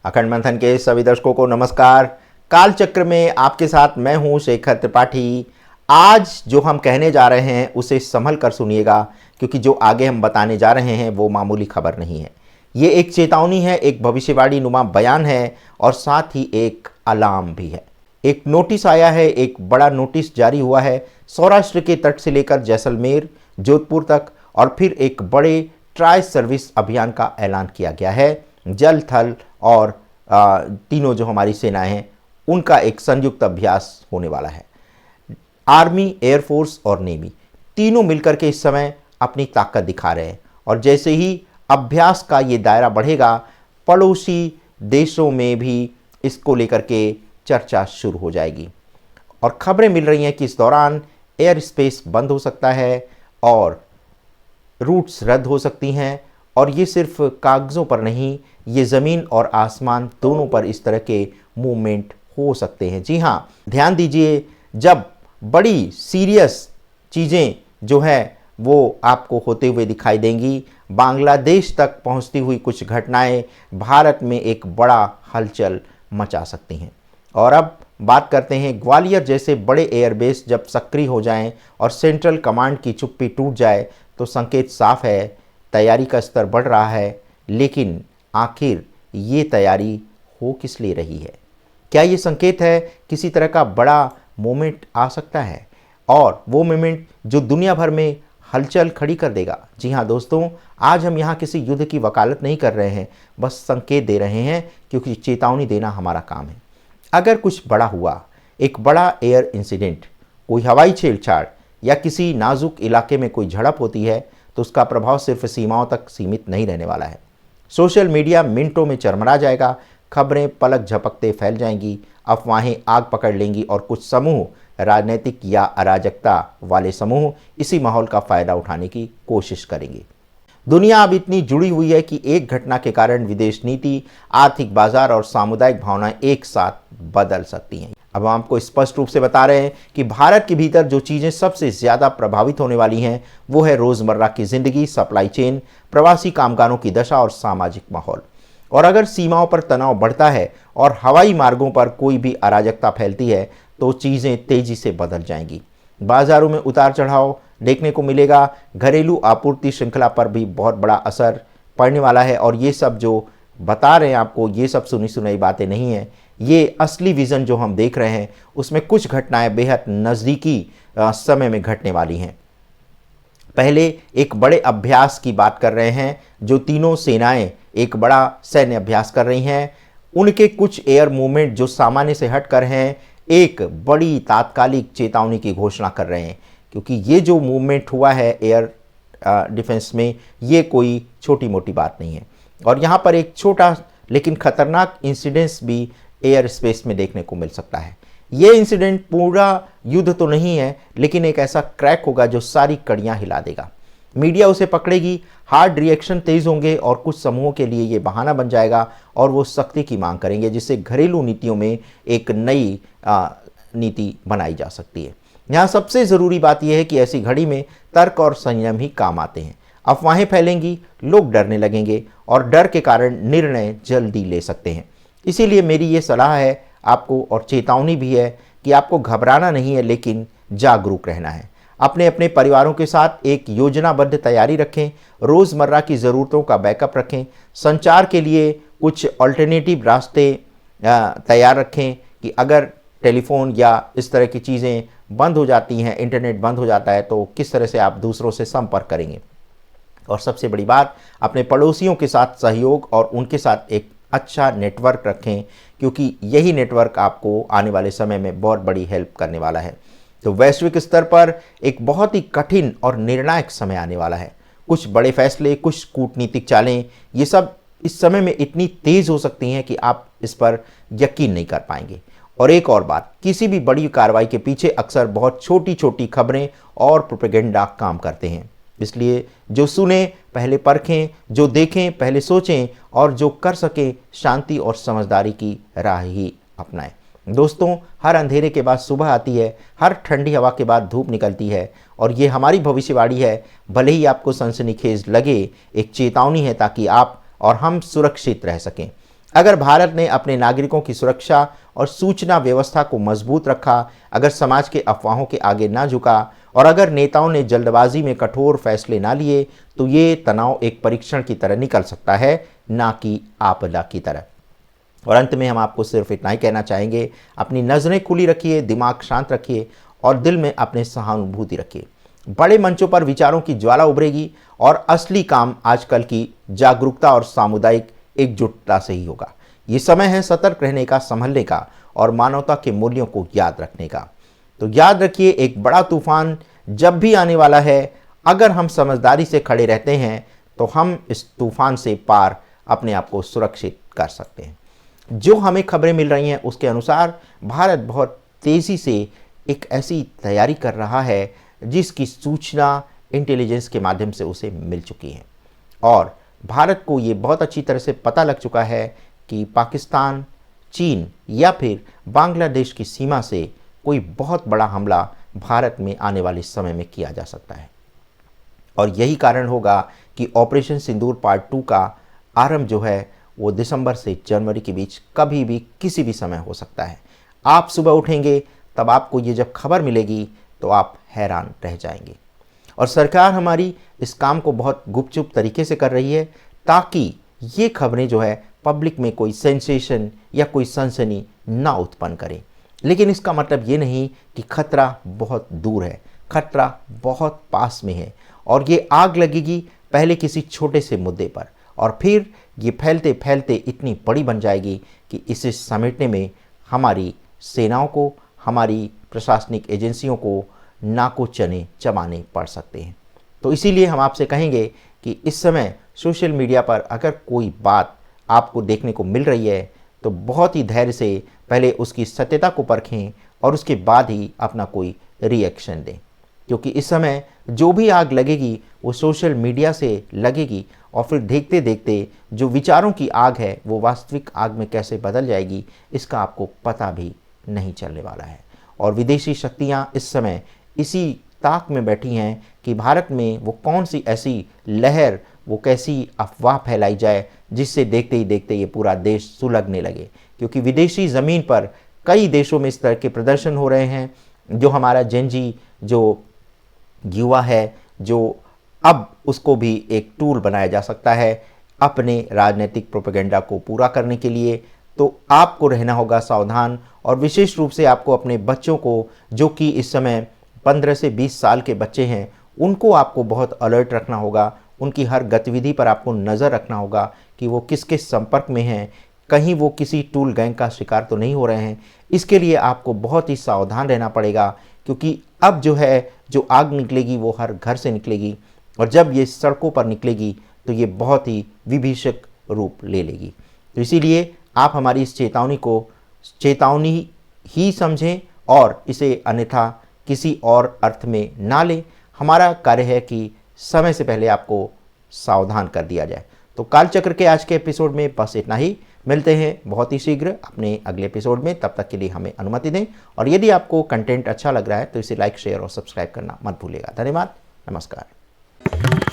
अखंड मंथन के सभी दर्शकों को नमस्कार। कालचक्र में आपके साथ मैं हूं शेखर त्रिपाठी। आज जो हम कहने जा रहे हैं उसे संभल कर सुनिएगा, क्योंकि जो आगे हम बताने जा रहे हैं वो मामूली खबर नहीं है। ये एक चेतावनी है, एक भविष्यवाणी नुमा बयान है और साथ ही एक अलार्म भी है। एक नोटिस आया है, एक बड़ा नोटिस जारी हुआ है सौराष्ट्र के तट से लेकर जैसलमेर, जोधपुर तक, और फिर एक बड़े ट्राई सर्विस अभियान का ऐलान किया गया है। जल, थल और तीनों जो हमारी सेनाएं हैं उनका एक संयुक्त अभ्यास होने वाला है। आर्मी, एयरफोर्स और नेवी तीनों मिलकर के इस समय अपनी ताकत दिखा रहे हैं, और जैसे ही अभ्यास का ये दायरा बढ़ेगा, पड़ोसी देशों में भी इसको लेकर के चर्चा शुरू हो जाएगी। और खबरें मिल रही हैं कि इस दौरान एयर स्पेस बंद हो सकता है और रूट्स रद्द हो सकती हैं, और ये सिर्फ कागज़ों पर नहीं, ये ज़मीन और आसमान दोनों पर इस तरह के मूवमेंट हो सकते हैं। जी हाँ, ध्यान दीजिए, जब बड़ी सीरियस चीज़ें जो है वो आपको होते हुए दिखाई देंगी। बांग्लादेश तक पहुंचती हुई कुछ घटनाएं भारत में एक बड़ा हलचल मचा सकती हैं। और अब बात करते हैं ग्वालियर जैसे बड़े एयरबेस जब सक्रिय हो जाएं और सेंट्रल कमांड की चुप्पी टूट जाए तो संकेत साफ है, तैयारी का स्तर बढ़ रहा है। लेकिन आखिर ये तैयारी हो किस लिए रही है? क्या ये संकेत है किसी तरह का बड़ा मोमेंट आ सकता है, और वो मोमेंट जो दुनिया भर में हलचल खड़ी कर देगा? जी हाँ दोस्तों, आज हम यहाँ किसी युद्ध की वकालत नहीं कर रहे हैं, बस संकेत दे रहे हैं, क्योंकि चेतावनी देना हमारा काम है। अगर कुछ बड़ा हुआ, एक बड़ा एयर इंसिडेंट, कोई हवाई छेड़छाड़ या किसी नाजुक इलाके में कोई झड़प होती है, तो उसका प्रभाव सिर्फ सीमाओं तक सीमित नहीं रहने वाला है। सोशल मीडिया मिनटों में चरमरा जाएगा, खबरें पलक झपकते फैल जाएंगी, अफवाहें आग पकड़ लेंगी, और कुछ समूह, राजनीतिक या अराजकता वाले समूह, इसी माहौल का फ़ायदा उठाने की कोशिश करेंगे। दुनिया अब इतनी जुड़ी हुई है कि एक घटना के कारण विदेश नीति, आर्थिक बाजार और सामुदायिक भावनाएं एक साथ बदल सकती हैं। अब हम आपको स्पष्ट रूप से बता रहे हैं कि भारत के भीतर जो चीज़ें सबसे ज़्यादा प्रभावित होने वाली हैं वो है रोज़मर्रा की ज़िंदगी, सप्लाई चेन, प्रवासी कामगारों की दशा और सामाजिक माहौल। और अगर सीमाओं पर तनाव बढ़ता है और हवाई मार्गों पर कोई भी अराजकता फैलती है तो चीज़ें तेज़ी से बदल जाएंगी। बाज़ारों में उतार चढ़ाव देखने को मिलेगा, घरेलू आपूर्ति श्रृंखला पर भी बहुत बड़ा असर पड़ने वाला है। और ये सब जो बता रहे हैं आपको, ये सब सुनी सुनाई बातें नहीं हैं, ये असली विज़न जो हम देख रहे हैं उसमें कुछ घटनाएं बेहद नज़दीकी समय में घटने वाली हैं। पहले एक बड़े अभ्यास की बात कर रहे हैं, जो तीनों सेनाएं एक बड़ा सैन्य अभ्यास कर रही हैं। उनके कुछ एयर मूवमेंट जो सामान्य से हट कर हैं, एक बड़ी तात्कालिक चेतावनी की घोषणा कर रहे हैं, क्योंकि ये जो मूवमेंट हुआ है एयर डिफेंस में, ये कोई छोटी मोटी बात नहीं है। और यहाँ पर एक छोटा लेकिन खतरनाक इंसिडेंस भी एयर स्पेस में देखने को मिल सकता है। ये इंसिडेंट पूरा युद्ध तो नहीं है, लेकिन एक ऐसा क्रैक होगा जो सारी कड़ियाँ हिला देगा। मीडिया उसे पकड़ेगी, हार्ड रिएक्शन तेज़ होंगे, और कुछ समूहों के लिए ये बहाना बन जाएगा और वो सख्ती की मांग करेंगे, जिससे घरेलू नीतियों में एक नई नीति बनाई जा सकती है। यहाँ सबसे ज़रूरी बात यह है कि ऐसी घड़ी में तर्क और संयम ही काम आते हैं। अफवाहें फैलेंगी, लोग डरने लगेंगे, और डर के कारण निर्णय जल्दी ले सकते हैं। इसीलिए मेरी ये सलाह है आपको, और चेतावनी भी है, कि आपको घबराना नहीं है, लेकिन जागरूक रहना है। अपने अपने परिवारों के साथ एक योजनाबद्ध तैयारी रखें, रोज़मर्रा की ज़रूरतों का बैकअप रखें, संचार के लिए कुछ अल्टरनेटिव रास्ते तैयार रखें, कि अगर टेलीफोन या इस तरह की चीज़ें बंद हो जाती हैं, इंटरनेट बंद हो जाता है, तो किस तरह से आप दूसरों से संपर्क करेंगे। और सबसे बड़ी बात, अपने पड़ोसियों के साथ सहयोग और उनके साथ एक अच्छा नेटवर्क रखें, क्योंकि यही नेटवर्क आपको आने वाले समय में बहुत बड़ी हेल्प करने वाला है। तो वैश्विक स्तर पर एक बहुत ही कठिन और निर्णायक समय आने वाला है। कुछ बड़े फैसले, कुछ कूटनीतिक चालें, ये सब इस समय में इतनी तेज़ हो सकती हैं कि आप इस पर यकीन नहीं कर पाएंगे। और एक और बात, किसी भी बड़ी कार्रवाई के पीछे अक्सर बहुत छोटी छोटी खबरें और प्रोपेगेंडा काम करते हैं। इसलिए जो सुने पहले परखें, जो देखें पहले सोचें, और जो कर सके शांति और समझदारी की राह ही अपनाएं। दोस्तों, हर अंधेरे के बाद सुबह आती है, हर ठंडी हवा के बाद धूप निकलती है, और ये हमारी भविष्यवाणी है। भले ही आपको सनसनीखेज लगे, एक चेतावनी है, ताकि आप और हम सुरक्षित रह सकें। अगर भारत ने अपने नागरिकों की सुरक्षा और सूचना व्यवस्था को मजबूत रखा, अगर समाज के अफवाहों के आगे ना झुका और अगर नेताओं ने जल्दबाजी में कठोर फैसले ना लिए, तो ये तनाव एक परीक्षण की तरह निकल सकता है, ना कि आपदा की तरह। और अंत में हम आपको सिर्फ इतना ही कहना चाहेंगे, अपनी नज़रें खुली रखिए, दिमाग शांत रखिए और दिल में अपने सहानुभूति रखिए। बड़े मंचों पर विचारों की ज्वाला उभरेगी और असली काम आजकल की जागरूकता और सामुदायिक एकजुटता से ही होगा। ये समय है सतर्क रहने का, संभलने का और मानवता के मूल्यों को याद रखने का। तो याद रखिए, एक बड़ा तूफान जब भी आने वाला है, अगर हम समझदारी से खड़े रहते हैं तो हम इस तूफान से पार अपने आप को सुरक्षित कर सकते हैं। जो हमें खबरें मिल रही हैं उसके अनुसार भारत बहुत तेज़ी से एक ऐसी तैयारी कर रहा है जिसकी सूचना इंटेलिजेंस के माध्यम से उसे मिल चुकी है और भारत को ये बहुत अच्छी तरह से पता लग चुका है कि पाकिस्तान, चीन या फिर बांग्लादेश की सीमा से कोई बहुत बड़ा हमला भारत में आने वाले समय में किया जा सकता है। और यही कारण होगा कि ऑपरेशन सिंदूर पार्ट 2 का आरंभ जो है वो दिसंबर से जनवरी के बीच कभी भी किसी भी समय हो सकता है। आप सुबह उठेंगे तब आपको ये जब खबर मिलेगी तो आप हैरान रह जाएंगे। और सरकार हमारी इस काम को बहुत गुपचुप तरीके से कर रही है ताकि ये खबरें जो है पब्लिक में कोई सेंसेशन या कोई सनसनी ना उत्पन्न करें। लेकिन इसका मतलब ये नहीं कि खतरा बहुत दूर है, खतरा बहुत पास में है और ये आग लगेगी पहले किसी छोटे से मुद्दे पर और फिर ये फैलते फैलते इतनी बड़ी बन जाएगी कि इसे समेटने में हमारी सेनाओं को, हमारी प्रशासनिक एजेंसियों को नाको चने चबाने पड़ सकते हैं। तो इसीलिए हम आपसे कहेंगे कि इस समय सोशल मीडिया पर अगर कोई बात आपको देखने को मिल रही है तो बहुत ही धैर्य से पहले उसकी सत्यता को परखें और उसके बाद ही अपना कोई रिएक्शन दें, क्योंकि इस समय जो भी आग लगेगी वो सोशल मीडिया से लगेगी और फिर देखते देखते जो विचारों की आग है वो वास्तविक आग में कैसे बदल जाएगी इसका आपको पता भी नहीं चलने वाला है। और विदेशी शक्तियां इस समय इसी ताक में बैठी हैं कि भारत में वो कौन सी ऐसी लहर, वो कैसी अफवाह फैलाई जाए जिससे देखते ही देखते ये पूरा देश सुलगने लगे। क्योंकि विदेशी ज़मीन पर कई देशों में इस तरह के प्रदर्शन हो रहे हैं जो हमारा जेनजी जो युवा है, जो अब उसको भी एक टूल बनाया जा सकता है अपने राजनीतिक प्रोपेगेंडा को पूरा करने के लिए। तो आपको रहना होगा सावधान और विशेष रूप से आपको अपने बच्चों को, जो कि इस समय 15 से 20 साल के बच्चे हैं, उनको आपको बहुत अलर्ट रखना होगा। उनकी हर गतिविधि पर आपको नज़र रखना होगा कि वो किसके संपर्क में हैं, कहीं वो किसी टूल गैंग का शिकार तो नहीं हो रहे हैं। इसके लिए आपको बहुत ही सावधान रहना पड़ेगा, क्योंकि अब जो है जो आग निकलेगी वो हर घर से निकलेगी और जब ये सड़कों पर निकलेगी तो ये बहुत ही विभीषक रूप ले लेगी। तो इसीलिए आप हमारी इस चेतावनी को चेतावनी ही समझें और इसे अन्यथा किसी और अर्थ में ना लें। हमारा कार्य है कि समय से पहले आपको सावधान कर दिया जाए। तो कालचक्र के आज के एपिसोड में बस इतना ही। मिलते हैं बहुत ही शीघ्र अपने अगले एपिसोड में। तब तक के लिए हमें अनुमति दें और यदि आपको कंटेंट अच्छा लग रहा है तो इसे लाइक, शेयर और सब्सक्राइब करना मत भूलिएगा। धन्यवाद। नमस्कार।